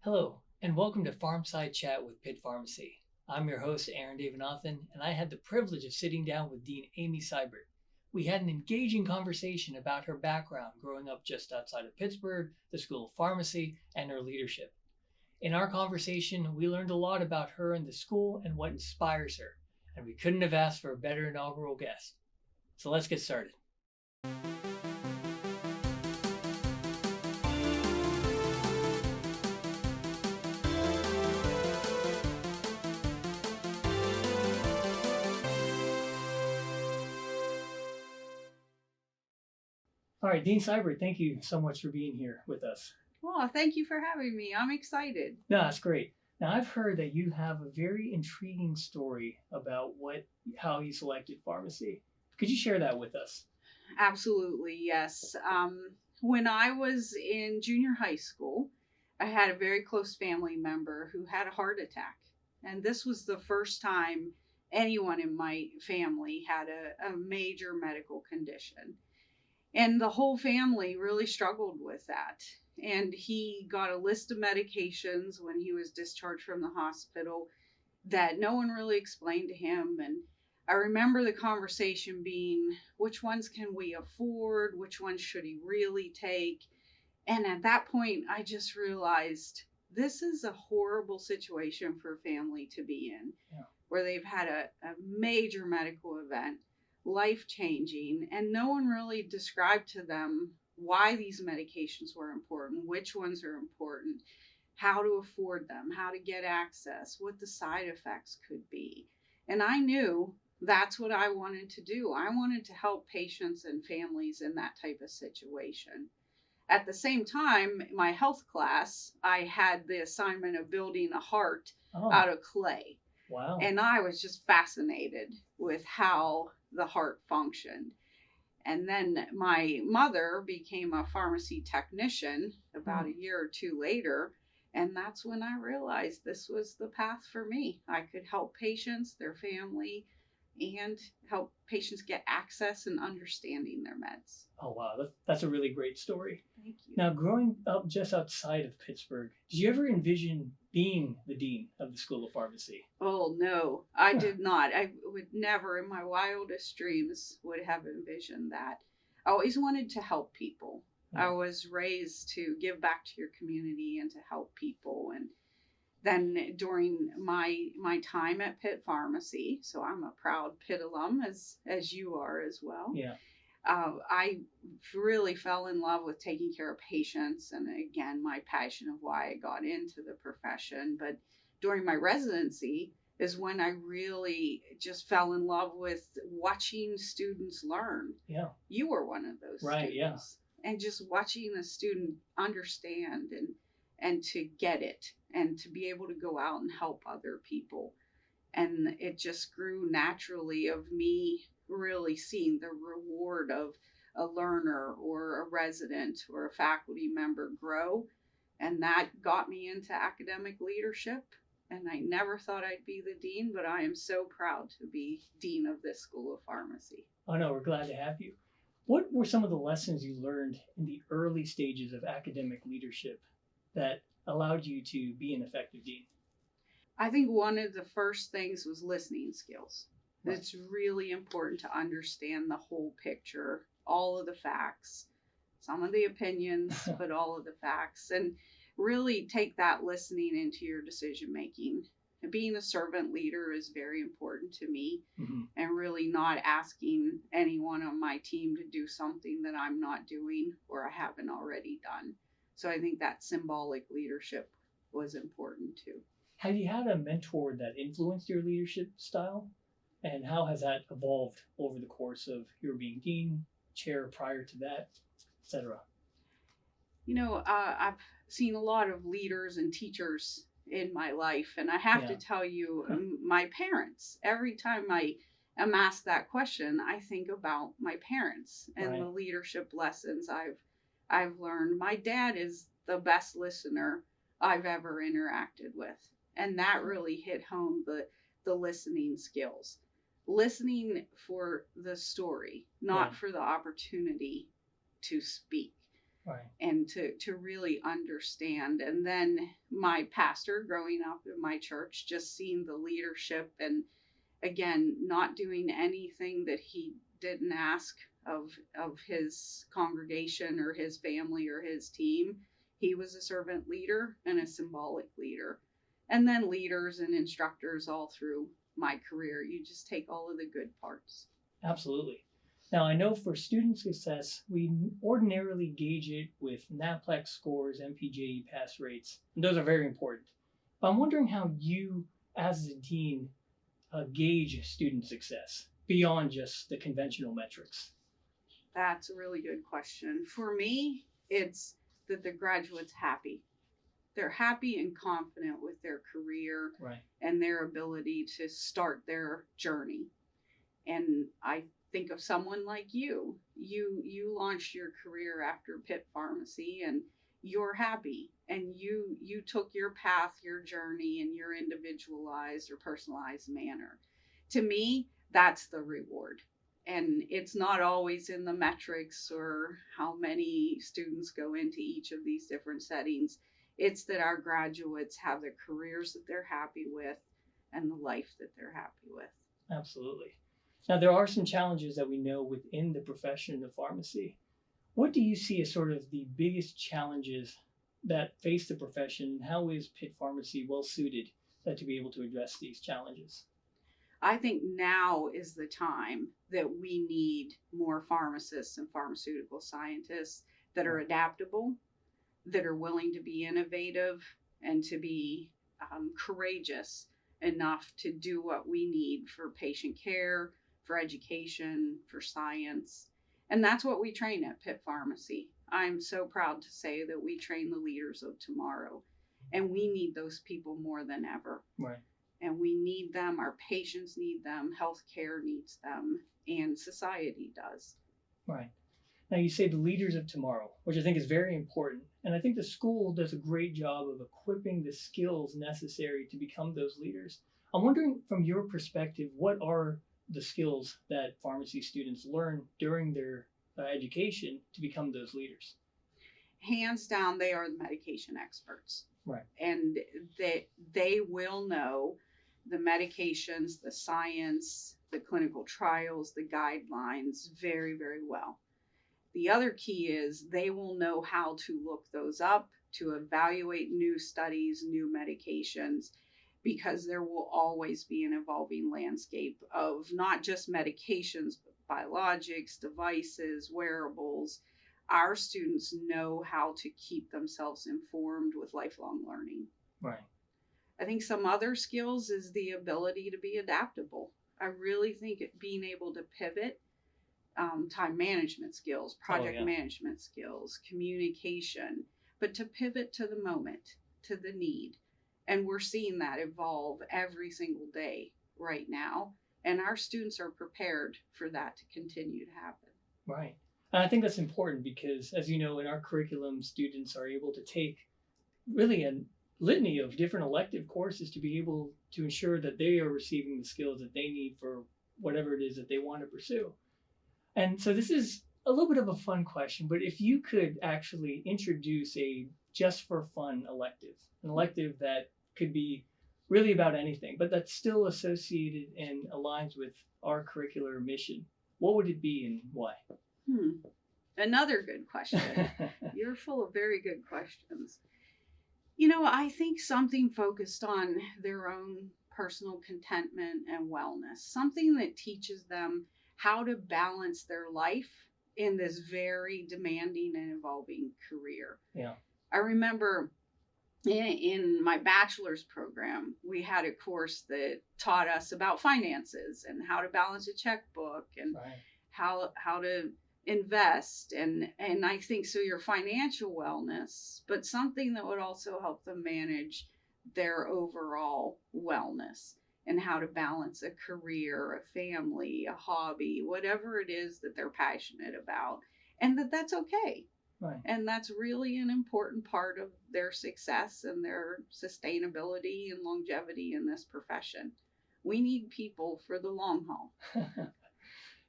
Hello, and welcome to Pharmside Chat with Pitt Pharmacy. I'm your host, Aaron Davinathan, and I had the privilege of sitting down with Dean Amy Seybert. We had an engaging conversation about her background growing up just outside of Pittsburgh, the School of Pharmacy, and her leadership. In our conversation, we learned a lot about her and the school and what inspires her, and we couldn't have asked for a better inaugural guest. So let's get started. All right, Dean Seybert, thank you so much for being here with us. Well, thank you for having me. I'm excited. No, that's great. Now, I've heard that you have a very intriguing story about how you selected pharmacy. Could you share that with us? Absolutely, yes. When I was in junior high school, I had a very close family member who had a heart attack. And this was the first time anyone in my family had a major medical condition. And the whole family really struggled with that. And he got a list of medications when he was discharged from the hospital that no one really explained to him. And I remember the conversation being, which ones can we afford? Which ones should he really take? And at that point, I just realized this is a horrible situation for a family to be in, where they've had a major medical event, life-changing, and no one really described to them why these medications were important, which ones are important, how to afford them, how to get access, what the side effects could be. And I knew that's what I wanted to do. I wanted to help patients and families in that type of situation. At the same time, my health class, I had the assignment of building a heart out of clay. Wow. And I was just fascinated with how the heart functioned. And then my mother became a pharmacy technician about a year or two later. And that's when I realized this was the path for me. I could help patients, their family, and help patients get access and understanding their meds. Oh, wow. That's a really great story. Thank you. Now, growing up just outside of Pittsburgh, did you ever envision being the dean of the School of Pharmacy? Oh, no, I did not. I would never in my wildest dreams would have envisioned that. I always wanted to help people. I was raised to give back to your community and to help people. And then during my time at Pitt Pharmacy, so I'm a proud Pitt alum as you are as well. Yeah. I really fell in love with taking care of patients, and again, my passion of why I got into the profession. But during my residency is when I really just fell in love with watching students learn. Yeah. You were one of those right, students. Yeah. And just watching a student understand and to get it and to be able to go out and help other people. And it just grew naturally of me really seeing the reward of a learner or a resident or a faculty member grow. And that got me into academic leadership. And I never thought I'd be the dean, but I am so proud to be dean of this School of Pharmacy. Oh, no, we're glad to have you. What were some of the lessons you learned in the early stages of academic leadership that allowed you to be an effective dean? I think one of the first things was listening skills. Right. It's really important to understand the whole picture, all of the facts, some of the opinions, but all of the facts, and really take that listening into your decision making. Being a servant leader is very important to me, and really not asking anyone on my team to do something that I'm not doing or I haven't already done. So I think that symbolic leadership was important too. Have you had a mentor that influenced your leadership style? And how has that evolved over the course of your being dean, chair prior to that, etc.? You know, I've seen a lot of leaders and teachers in my life, and I have to tell you, my parents, every time I am asked that question, I think about my parents and the leadership lessons I've learned. My dad is the best listener I've ever interacted with. And that really hit home the listening skills. Listening for the story, not for the opportunity to speak. Right. and to really understand. And then my pastor growing up in my church, just seeing the leadership, and again, not doing anything that he didn't ask of his congregation or his family or his team. He was a servant leader and a symbolic leader. And then leaders and instructors all through my career. You just take all of the good parts. Absolutely. Now, I know for student success, we ordinarily gauge it with NAPLEX scores, MPJE pass rates, and those are very important. But I'm wondering how you, as a dean, gauge student success beyond just the conventional metrics. That's a really good question. For me, it's that the graduate's happy. They're happy and confident with their career, Right. and their ability to start their journey. And I think of someone like you. You launched your career after Pitt Pharmacy, and you're happy, and you took your path, your journey, in your individualized or personalized manner. To me, that's the reward. And it's not always in the metrics or how many students go into each of these different settings. It's that our graduates have the careers that they're happy with and the life that they're happy with. Absolutely. Now, there are some challenges that we know within the profession of pharmacy. What do you see as sort of the biggest challenges that face the profession? How is Pitt Pharmacy well suited to be able to address these challenges? I think now is the time that we need more pharmacists and pharmaceutical scientists that are adaptable, that are willing to be innovative, and to be courageous enough to do what we need for patient care, for education, for science. And that's what we train at Pitt Pharmacy. I'm so proud to say that we train the leaders of tomorrow, and we need those people more than ever. Right. And we need them, our patients need them, healthcare needs them, and society does. Right. Now, you say the leaders of tomorrow, which I think is very important. And I think the school does a great job of equipping the skills necessary to become those leaders. I'm wondering, from your perspective, what are the skills that pharmacy students learn during their education to become those leaders? Hands down, they are the medication experts. Right. And they will know the medications, the science, the clinical trials, the guidelines very, very well. The other key is they will know how to look those up, to evaluate new studies, new medications, because there will always be an evolving landscape of not just medications, but biologics, devices, wearables. Our students know how to keep themselves informed with lifelong learning. Right. I think some other skills is the ability to be adaptable. I really think being able to pivot, time management skills, project management skills, communication, but to pivot to the moment, to the need. And we're seeing that evolve every single day right now. And our students are prepared for that to continue to happen. Right. And I think that's important because, as you know, in our curriculum, students are able to take really a litany of different elective courses to be able to ensure that they are receiving the skills that they need for whatever it is that they want to pursue. And so this is a little bit of a fun question, but if you could actually introduce a just for fun elective, an elective that could be really about anything, but that's still associated and aligns with our curricular mission, what would it be and why? Another good question. You're full of very good questions. I think something focused on their own personal contentment and wellness, something that teaches them how to balance their life in this very demanding and evolving career. Yeah. I remember in my bachelor's program, we had a course that taught us about finances and how to balance a checkbook and how to invest and I think so your financial wellness, but something that would also help them manage their overall wellness and how to balance a career, a family, a hobby, whatever it is that they're passionate about, and that's okay. Right. And that's really an important part of their success and their sustainability and longevity in this profession. We need people for the long haul.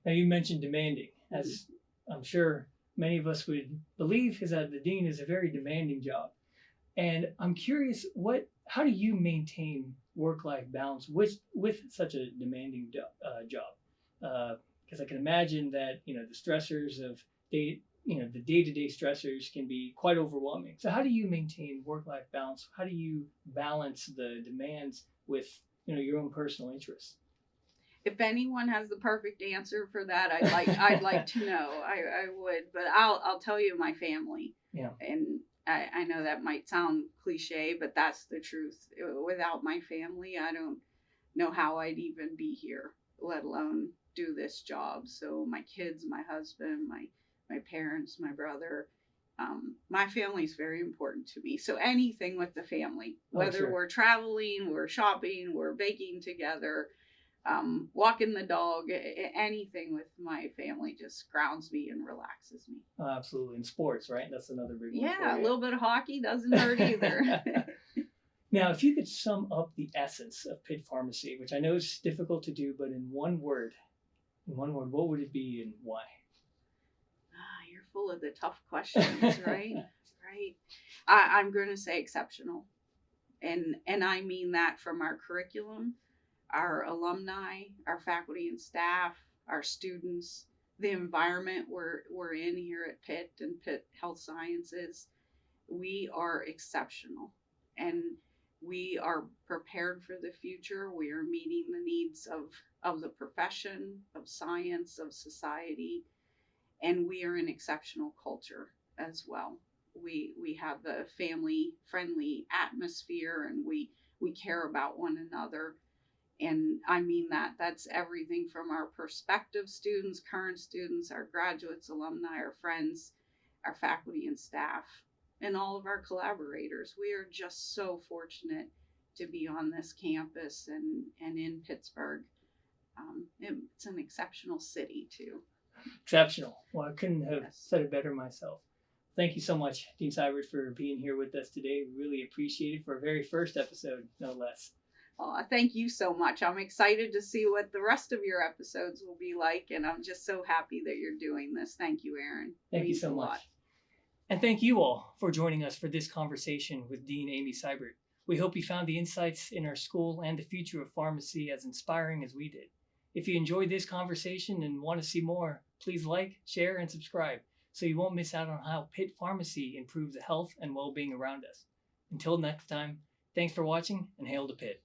Now, you mentioned demanding. As I'm sure many of us would believe is that the dean is a very demanding job. And I'm curious, how do you maintain work-life balance with such a demanding job? Because I can imagine that the stressors of the day-to-day stressors can be quite overwhelming. So how do you maintain work-life balance? How do you balance the demands with your own personal interests? If anyone has the perfect answer for that, I'd like to know. I would, but I'll tell you my family. Yeah. And I know that might sound cliche, but that's the truth. Without my family, I don't know how I'd even be here, let alone do this job. So my kids, my husband, my parents, my brother, my family is very important to me. So anything with the family, whether sure. we're traveling, we're shopping, we're baking together, walking the dog, anything with my family just grounds me and relaxes me. Oh, absolutely. In sports, right? That's another big one. Yeah, a little bit of hockey doesn't hurt either. Now, if you could sum up the essence of Pitt Pharmacy, which I know is difficult to do, but in one word, what would it be and why? You're full of the tough questions, right? Right. I'm going to say exceptional. And I mean that from our curriculum, our alumni, our faculty and staff, our students, the environment we're in here at Pitt and Pitt Health Sciences. We are exceptional, and we are prepared for the future. We are meeting the needs of the profession, of science, of society, and we are an exceptional culture as well. We have the family friendly atmosphere, and we care about one another. And I mean that. That's everything from our prospective students, current students, our graduates, alumni, our friends, our faculty and staff, and all of our collaborators. We are just so fortunate to be on this campus and in Pittsburgh. It's an exceptional city too. Exceptional. Well, I couldn't have said it better myself. Thank you so much, Dean Seybert, for being here with us today. We really appreciate it for our very first episode, no less. Thank you so much. I'm excited to see what the rest of your episodes will be like, and I'm just so happy that you're doing this. Thank you, Aaron. Thank you so much. And thank you all for joining us for this conversation with Dean Amy Seybert. We hope you found the insights in our school and the future of pharmacy as inspiring as we did. If you enjoyed this conversation and want to see more, please like, share, and subscribe so you won't miss out on how Pitt Pharmacy improves the health and well-being around us. Until next time, thanks for watching, and hail to Pitt.